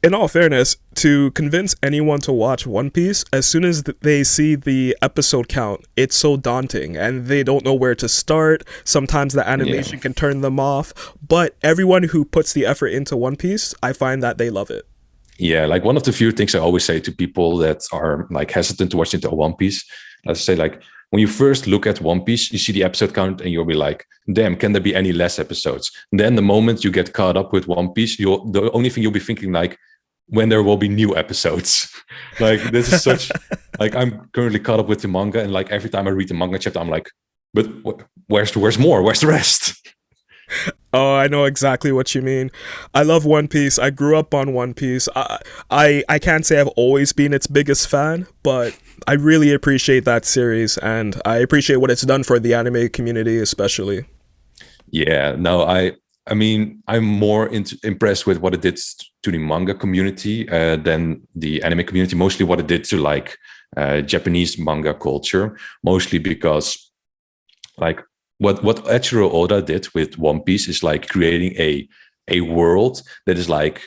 In all fairness, to convince anyone to watch One Piece, as soon as they see the episode count, it's so daunting and they don't know where to start. Sometimes the Yeah. animation can turn them off, but everyone who puts the effort into One Piece, I find that they love it. Yeah, like one of the few things I always say to people that are like hesitant to watch into One Piece, let's say like when you first look at One Piece, you see the episode count and you'll be like, damn, can there be any less episodes? And then the moment you get caught up with One Piece, the only thing you'll be thinking like when there will be new episodes. Like this is such like I'm currently caught up with the manga, and like every time I read the manga chapter, I'm like, but where's more? Where's the rest? Oh, I know exactly what you mean. I love One Piece. I grew up on One Piece. I can't say I've always been its biggest fan, but I really appreciate that series, and I appreciate what it's done for the anime community, especially. Yeah, no, I mean, I'm more impressed with what it did to the manga community than the anime community. Mostly what it did to like Japanese manga culture. Mostly because like what Eiichiro Oda did with One Piece is like creating a world that is like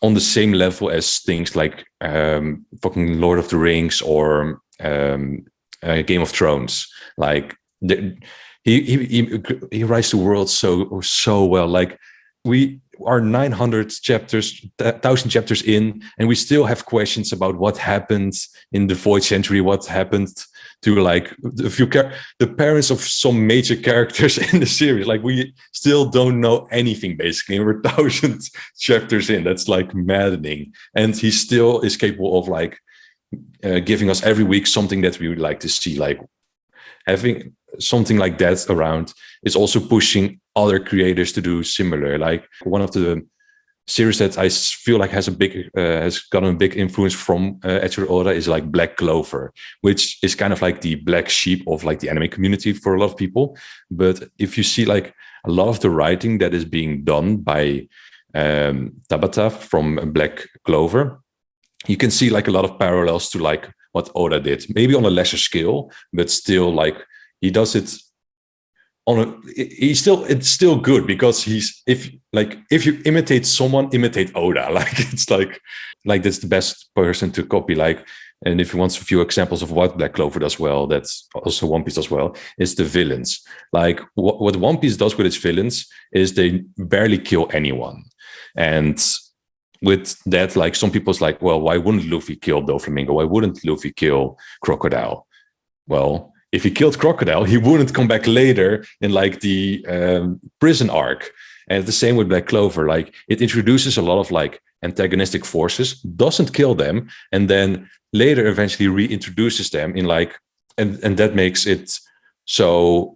on the same level as things like fucking Lord of the Rings or Game of Thrones. Like the, he writes the world so well. Like we are 900 chapters, 1,000 chapters in, and we still have questions about what happened in the Void Century, what happened to like the parents of some major characters in the series. Like we still don't know anything basically, and we're 1,000 chapters in. That's like maddening, and he still is capable of like giving us every week something that we would like to see. Like having something like that around is also pushing other creators to do similar. Like one of the series that I feel like has gotten a big influence from Eiichiro Oda is like Black Clover, which is kind of like the black sheep of like the anime community for a lot of people. But if you see like a lot of the writing that is being done by Tabata from Black Clover, you can see like a lot of parallels to like what Oda did, maybe on a lesser scale, but still like he does it on a it's still good because if you imitate someone, imitate Oda. Like it's like that's the best person to copy. Like, and if you want a few examples of what Black Clover does well, that's also One Piece does well, is the villains. Like what One Piece does with its villains is they barely kill anyone. And with that, like some people's like, well, why wouldn't Luffy kill Doflamingo? Why wouldn't Luffy kill Crocodile? Well, if he killed Crocodile, he wouldn't come back later in like the prison arc. And the same with Black Clover. Like it introduces a lot of like antagonistic forces, doesn't kill them, and then later eventually reintroduces them in like, and that makes it so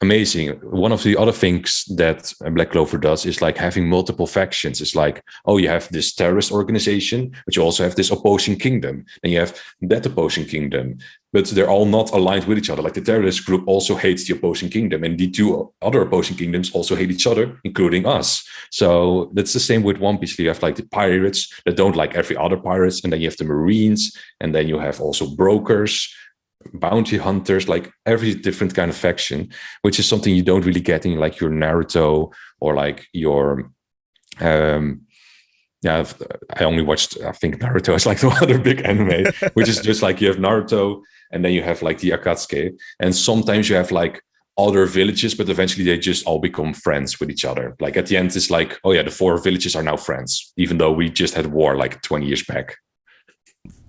amazing. One of the other things that Black Clover does is like having multiple factions. It's like, oh, you have this terrorist organization, but you also have this opposing kingdom, and you have that opposing kingdom, but they're all not aligned with each other. Like the terrorist group also hates the opposing kingdom, and the two other opposing kingdoms also hate each other, including us. So that's the same with One Piece. You have like the pirates that don't like every other pirates, and then you have the Marines, and then you have also brokers, bounty hunters, like every different kind of faction, which is something you don't really get in like your Naruto or like your yeah, I only watched, I think Naruto is like the other big anime, which is just like you have Naruto and then you have like the Akatsuki, and sometimes you have like other villages, but eventually they just all become friends with each other. Like at the end it's like, oh yeah, the 4 villages are now friends, even though we just had war like 20 years back.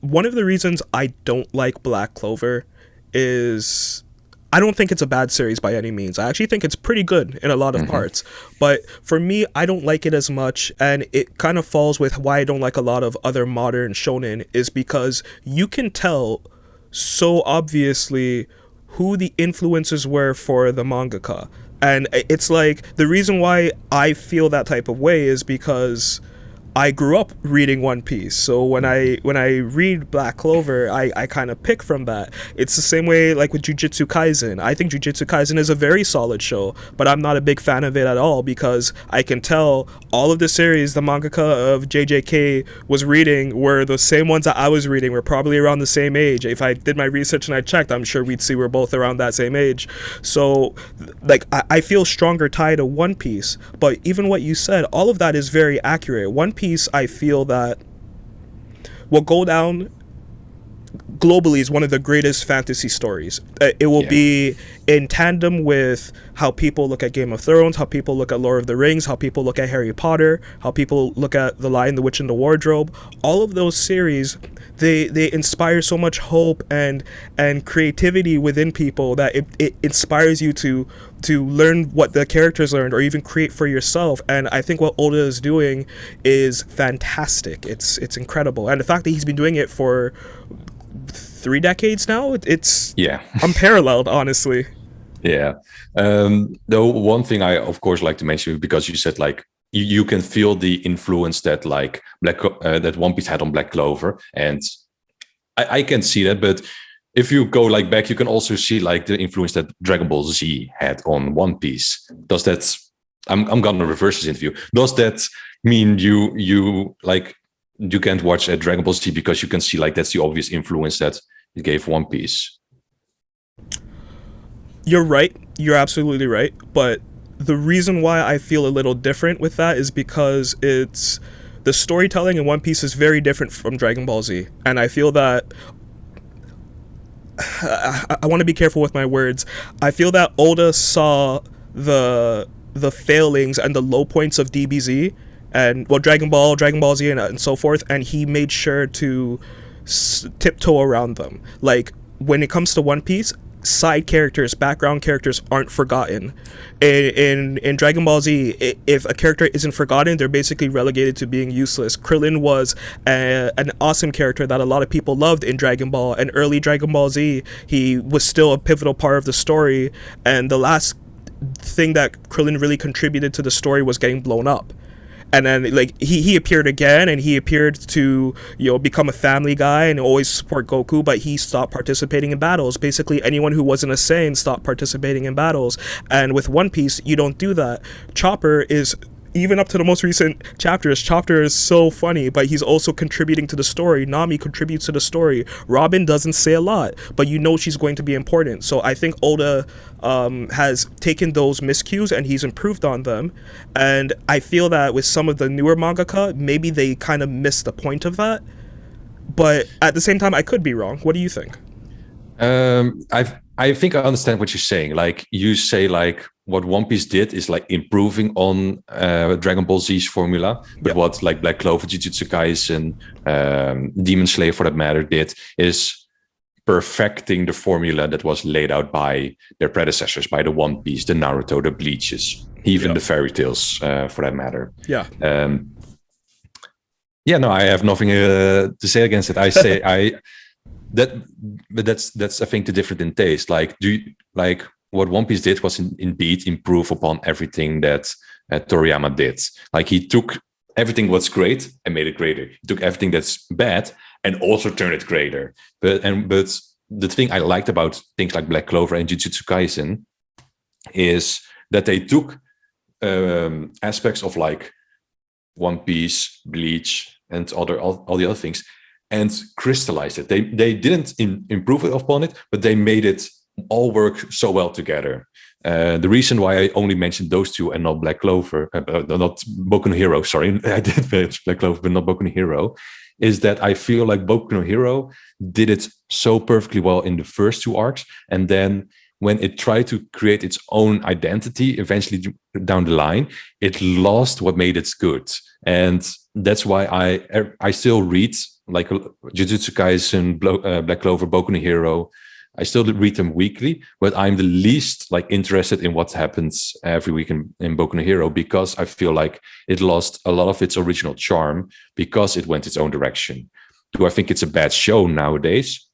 One of the reasons I don't like Black Clover is I don't think it's a bad series by any means. I actually think it's pretty good in a lot of parts. But for me, I don't like it as much, and it kind of falls with why I don't like a lot of other modern shonen, is because you can tell so obviously who the influences were for the mangaka. And it's like the reason why I feel that type of way is because I grew up reading One Piece, so when I read Black Clover, I kind of pick from that. It's the same way like with Jujutsu Kaisen. I think Jujutsu Kaisen is a very solid show, but I'm not a big fan of it at all because I can tell all of the series the mangaka of JJK was reading were the same ones that I was reading. We're probably around the same age. If I did my research and I checked, I'm sure we'd see we're both around that same age. So like I feel stronger tie to One Piece, but even what you said, all of that is very accurate. One Piece Piece, I feel that will go down globally is one of the greatest fantasy stories. It will Yeah. be in tandem with how people look at Game of Thrones, how people look at Lord of the Rings, how people look at Harry Potter, how people look at The Lion, the Witch, and the Wardrobe. All of those series, they inspire so much hope and creativity within people that it inspires you to learn what the characters learned or even create for yourself. And I think what Oda is doing is fantastic. It's incredible. And the fact that he's been doing it for 3 decades now, it's Yeah. unparalleled, honestly. Yeah. Though one thing I of course like to mention, because you said like you can feel the influence that like that One Piece had on Black Clover, and I can see that. But if you go like back, you can also see like the influence that Dragon Ball Z had on One Piece. Does that? I'm gonna reverse this interview. Does that mean you like you can't watch Dragon Ball Z because you can see like that's the obvious influence that it gave One Piece? You're right. You're absolutely right. But the reason why I feel a little different with that is because it's the storytelling in One Piece is very different from Dragon Ball Z, and I feel that I want to be careful with my words. I feel that Oda saw the failings and the low points of DBZ and well Dragon Ball Z, and so forth, and he made sure to tiptoe around them. Like when it comes to One Piece, side characters, background characters aren't forgotten. In Dragon Ball Z, if a character isn't forgotten, they're basically relegated to being useless. Krillin was an awesome character that a lot of people loved in Dragon Ball, and early Dragon Ball Z, he was still a pivotal part of the story, and the last thing that Krillin really contributed to the story was getting blown up. And then like he appeared again, and he appeared to become a family guy and always support Goku, but he stopped participating in battles. Basically anyone who wasn't a Saiyan stopped participating in battles. And with One Piece, you don't do that. Chopper is, even up to the most recent chapters, Chopper is so funny, but he's also contributing to the story. Nami contributes to the story. Robin doesn't say a lot, but she's going to be important. So I think Oda has taken those miscues and he's improved on them. And I feel that with some of the newer mangaka, maybe they kind of missed the point of that. But at the same time, I could be wrong. What do you think? I think I understand what you're saying. Like you say, like what One Piece did is like improving on Dragon Ball Z's formula, but what like Black Clover, Jujutsu Kaisen, Demon Slayer for that matter did is perfecting the formula that was laid out by their predecessors, by the One Piece, the Naruto, the Bleaches, even the fairy tales for that matter. Yeah. No, I have nothing to say against it. I say but that's I think the difference in taste. Like what One Piece did was indeed improve upon everything that Toriyama did. Like he took everything what's great and made it greater. He took everything that's bad and also turned it greater. But the thing I liked about things like Black Clover and Jujutsu Kaisen is that they took aspects of like One Piece, Bleach, and all the other things, and crystallized it. They didn't improve upon it, but they made it all work so well together. The reason why I only mentioned those two and not Black Clover, not Boku no Hero, sorry, I did mention Black Clover, but not Boku no Hero, is that I feel like Boku no Hero did it so perfectly well in the first two arcs, and then when it tried to create its own identity, eventually down the line, it lost what made it good. And that's why I still read like Jujutsu Kaisen, Black Clover, Boku no Hero. I still read them weekly, but I'm the least like interested in what happens every week in Boku no Hero, because I feel like it lost a lot of its original charm because it went its own direction. Do I think it's a bad show nowadays?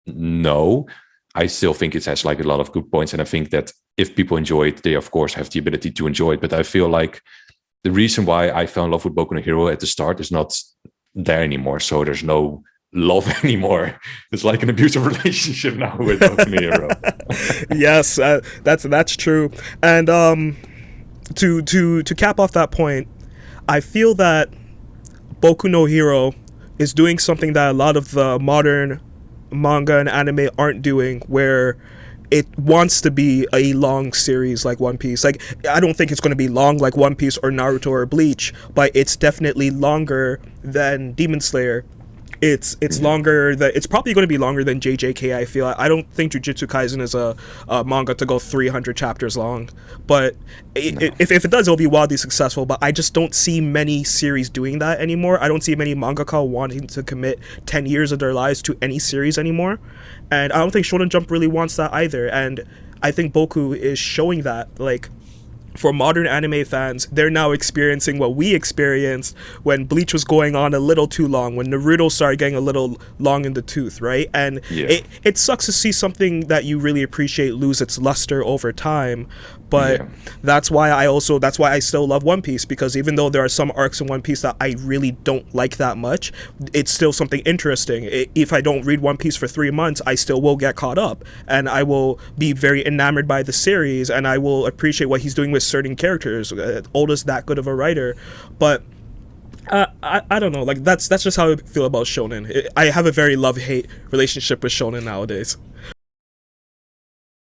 No. I still think it has like a lot of good points, and I think that if people enjoy it, they of course have the ability to enjoy it. But I feel like the reason why I fell in love with Boku no Hero at the start is not there anymore. So there's no love anymore. It's like an abusive relationship now with Boku no Hero. Yes, that's true. And to cap off that point, I feel that Boku no Hero is doing something that a lot of the modern manga and anime aren't doing, where it wants to be a long series like One Piece. Like, I don't think it's going to be long like One Piece or Naruto or Bleach, but it's definitely longer than Demon Slayer. It's longer than, it's probably going to be longer than JJK. I feel I don't think Jujutsu Kaisen is a manga to go 300 chapters long, but if it does, it'll be wildly successful. But I just don't see many series doing that anymore. I don't see many mangaka wanting to commit 10 years of their lives to any series anymore, and I don't think Shonen Jump really wants that either. And I think Boku is showing that, like, for modern anime fans, they're now experiencing what we experienced when Bleach was going on a little too long, when Naruto started getting a little long in the tooth, right? And it sucks to see something that you really appreciate lose its luster over time. But that's why I still love One Piece, because even though there are some arcs in One Piece that I really don't like that much, it's still something interesting. If I don't read One Piece for 3 months, I still will get caught up, and I will be very enamored by the series, and I will appreciate what he's doing with certain characters. Oda's that good of a writer. But I don't know, like, that's just how I feel about shonen. I have a very love-hate relationship with shonen nowadays.